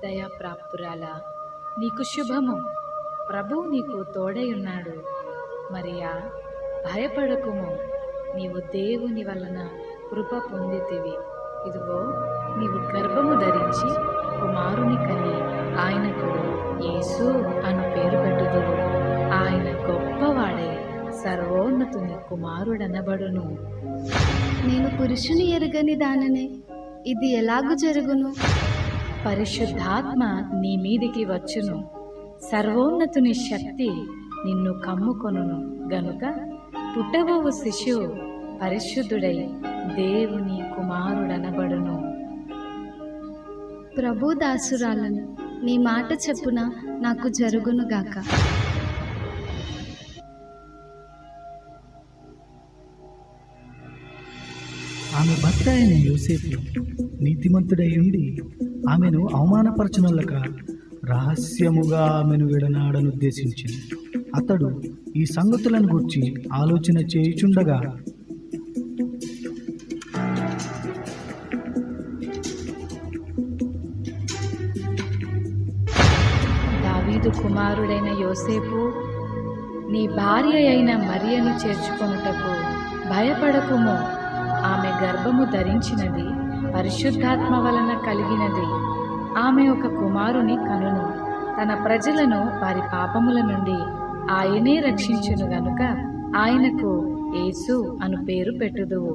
దయాప్రాప్తురాలా, నీకు శుభము. ప్రభువు నీకు తోడై ఉన్నాడు. మరియా, భయపడకుము, నీవు దేవుని వలన కృప పొందితివి. ఇదిగో, నీవు గర్భము ధరించి కుమారుని కని ఆయనకు యేసు అను పేరు పెట్టుదువు. ఆయన గొప్పవాడై సర్వోన్నతుని కుమారుడనబడును. నేను పురుషుని ఎరుగని దాననే, ఇది ఎలాగు జరుగును? పరిశుద్ధాత్మ నీ మీదికి వచ్చును, సర్వోన్నతుని శక్తి నిన్ను కమ్ముకొనును గనుక పుట్టబోవు శిశువు పరిశుద్ధుడై దేవుని కుమారుడనబడును. ప్రభు దాసురాలను, నీ మాట చెప్పున నాకు జరుగునుగాక. ఆమె భర్త అయిన యోసేపు నీతిమంతుడై ఉండి ఆమెను అవమానపరచనొల్లక రహస్యముగా ఆమెను విడనాడనుద్దేశించింది. అతడు ఈ సంగతులను గూర్చి ఆలోచన చేయుచుండగా దావీదు కుమారుడైన యోసేపు, నీ భార్య అయిన మరియను చేర్చుకొనుటకు భయపడకుము. ఆమె గర్భము ధరించినది పరిశుద్ధాత్మ వలన కలిగినది. ఆమె ఒక కుమారుని కనును. తన ప్రజలను వారి పాపముల నుండి ఆయనే రక్షించును గనుక ఆయనకు యేసు అను పేరు పెట్టుదువు.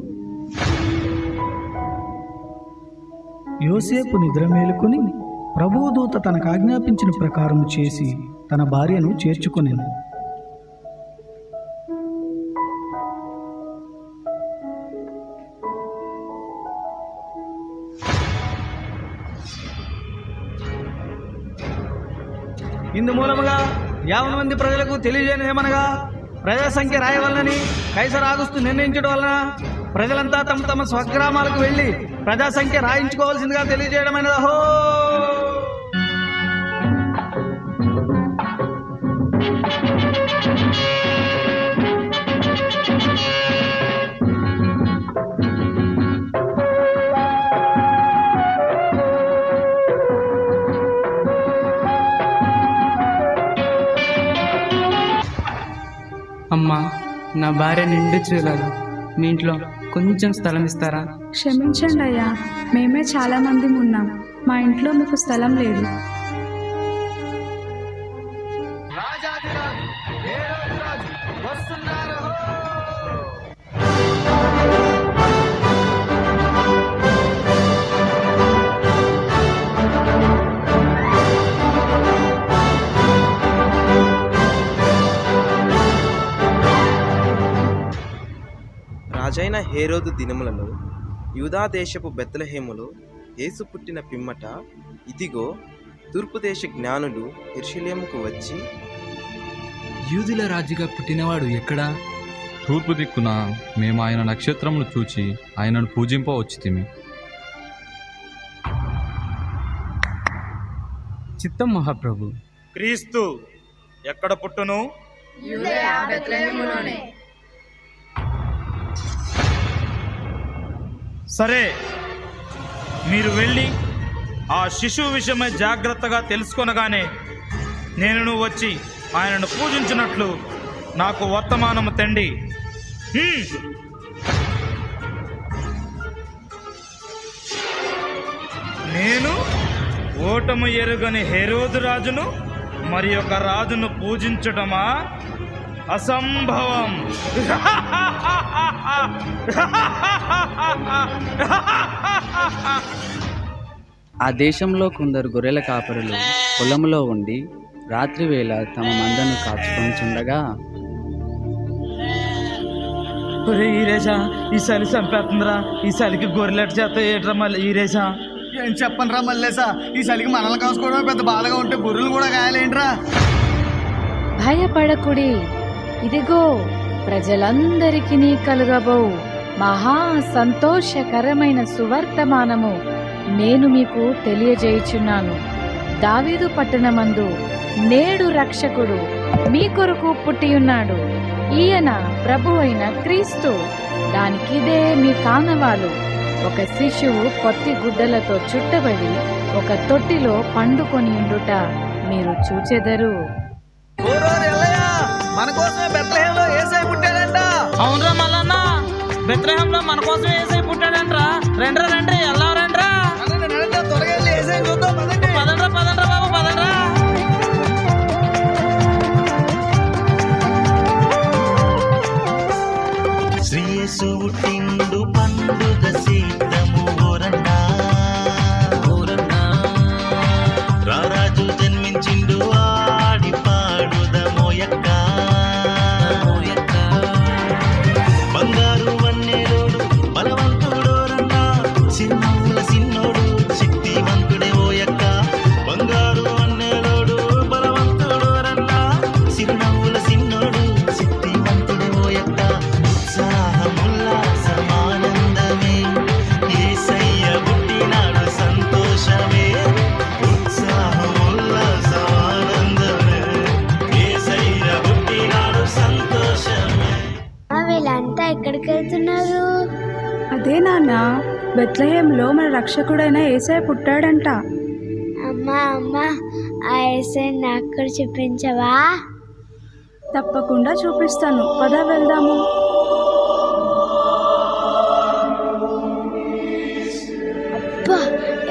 యోసేపు నిద్ర మేలుకొని ప్రభువు దూత తనకు ఆజ్ఞాపించిన ప్రకారం చేసి తన భార్యను చేర్చుకొనెను. ఇందు మూలముగా 50 మంది ప్రజలకు తెలియజేయమనగా, ప్రజా సంఖ్య రాయవలనని కైసర్ ఆగుస్తూ నిర్ణయించడం వలన ప్రజలంతా తమ తమ స్వగ్రామాలకు వెళ్లి ప్రజా సంఖ్య రాయించుకోవాల్సిందిగా తెలియజేయడమైనదహో. అమ్మా, నా భార్య నిండు చూడదు. మీ ఇంట్లో కొంచెం స్థలం ఇస్తారా? క్షమించండి అయ్యా, మేమే చాలా మంది ఉన్నాం. మా ఇంట్లో మీకు స్థలం లేదు. రాజైన హేరోదు దినములలో యూదా దేశపు బెత్లెహేములో యేసు పుట్టిన పిమ్మట, ఇదిగో, తూర్పు దేశ జ్ఞానులు యెరూషలేముకు వచ్చి, యూదుల రాజుగా పుట్టినవాడు ఎక్కడా? తూర్పు దిక్కున మేము ఆయన నక్షత్రమును చూచి ఆయనను పూజింప వచ్చితిమి. చిత్తం మహాప్రభు. క్రీస్తు ఎక్కడ పుట్టును? సరే, మీరు వెళ్ళి ఆ శిశువు విషయమై జాగ్రత్తగా తెలుసుకొనగానే నేను వచ్చి ఆయనను పూజించినట్లు నాకు వర్తమానము తెండి. నేను ఓటము ఎరుగని హేరోదు రాజును మరి ఒక రాజును పూజించటమా? అసంభవం. ఆ దేశంలో కొందరు గొర్రెల కాపరులు పొలంలో ఉండి రాత్రి వేళ తమ మందను కాచుకొనిచుండగా, ఈరేసా ఈ చలి చంపేస్తుందిరా, ఈ చలికి గొర్రెలెట్ చేత ఏట్రా మళ్ళీ ఈరేసా. ఏం చెప్పను రా మల్లేసా, ఈ చలికి మనల్ని కాసుకోవడం పెద్ద బాధగా ఉంటే బుర్రలు కూడా గాయాలేంట్రా. భయపడకుడి, ఇదిగో ప్రజలందరికీ కలుగబో మహా సంతోషకరమైన సువర్తమానము నేను మీకు తెలియజేయుచున్నాను. దావీదు పట్టణమందు నేడు రక్షకుడు మీ కొరకు పుట్టియున్నాడు. ఈయన ప్రభు అయిన క్రీస్తు. దానికిదే మీ కానవాలు. ఒక శిశువు పొత్తి గుడ్డలతో చుట్టబడి ఒక తొట్టిలో పండుకొని ఉండుట మీరు చూచెదరు. మన కోసమే బెత్లెహేంలో యేసయ్య పుట్టాడంట. అవునరా మల్లన్న, బెత్లెహేంలో మన కోసం యేసయ్య పుట్టాడంట్రా. రండ్రా రండి, ఎలా రండ్రా, త్వరగా వెళ్ళి యేసయ్యని చూద్దాం. పదండ్రా పదండ్రా బాబు పదండ్రా. శ్రీయేసు పుట్టిండు పండుగ సిద్ధము ఓరన్నా ఓరన్నా, రారాజు జన్మించిండు ఆడి పాడుదమోయక్క మోయక్క, బంగారు వన్నెలోడు బలవంతుడోరన్నా, సిన్నవుల సిన్నోడు శక్తివంతుడే ఓయక్క, బంగారు వన్నెలోడు బలవంతుడోరన్నా, సిన్నవుల సిన్నోడు శక్తివంతుడే ఓయక్క, ఉత్సాహముల్లాసమానందమే యేసయ్య పుట్టినాడు సంతోషమే, ఉత్సాహముల్లాసమానందమే యేసయ్య పుట్టినాడు సంతోషమే. వీళ్ళంతా ఎక్కడికి వెళ్తున్నారు? అదే నాన్న, బెత్లెహేంలో మన రక్షకుడైన యేసయ్య పుట్టాడంట. అమ్మా అమ్మా, ఆ యేసయ్య నాకు కూడా చూపించవా? తప్పకుండా చూపిస్తాను, పద వెళ్దాము. అబ్బా,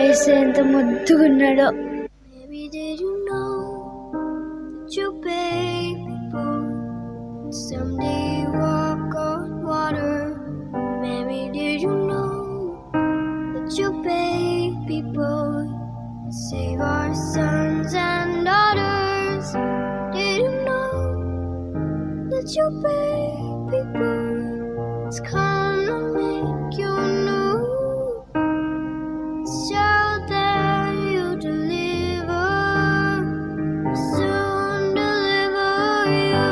యేసయ్య ఎంత ముద్దుగున్నాడో. Save our sons and daughters. Did you know that your baby boy is come to make you new? This child that you deliver will soon deliver you.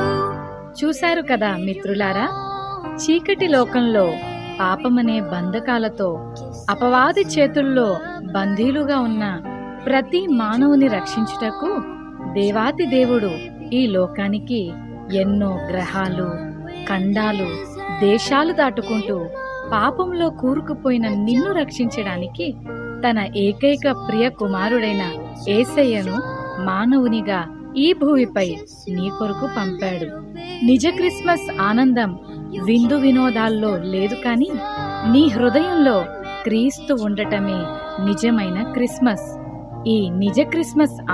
చూశారు కదా మిత్రులారా, చీకటి లోకంలో పాపమనే బంధకాలతో అపవాది చేతుల్లో బందీలుగా ఉన్న ప్రతి మానవుని రక్షించుటకు దేవాతి దేవుడు ఈ లోకానికి ఎన్నో గ్రహాలు, ఖండాలు, దేశాలు దాటుకుంటూ పాపంలో కూరుకుపోయిన నిన్ను రక్షించడానికి తన ఏకైక ప్రియ కుమారుడైన యేసయ్యను మానవునిగా ఈ భూమిపై నీ కొరకు పంపాడు. నిజ క్రిస్మస్ ఆనందం విందు వినోదాల్లో లేదు, కానీ నీ హృదయంలో క్రీస్తు ఉండటమే నిజమైన క్రిస్మస్. ఈ నిజ క్రిస్మస్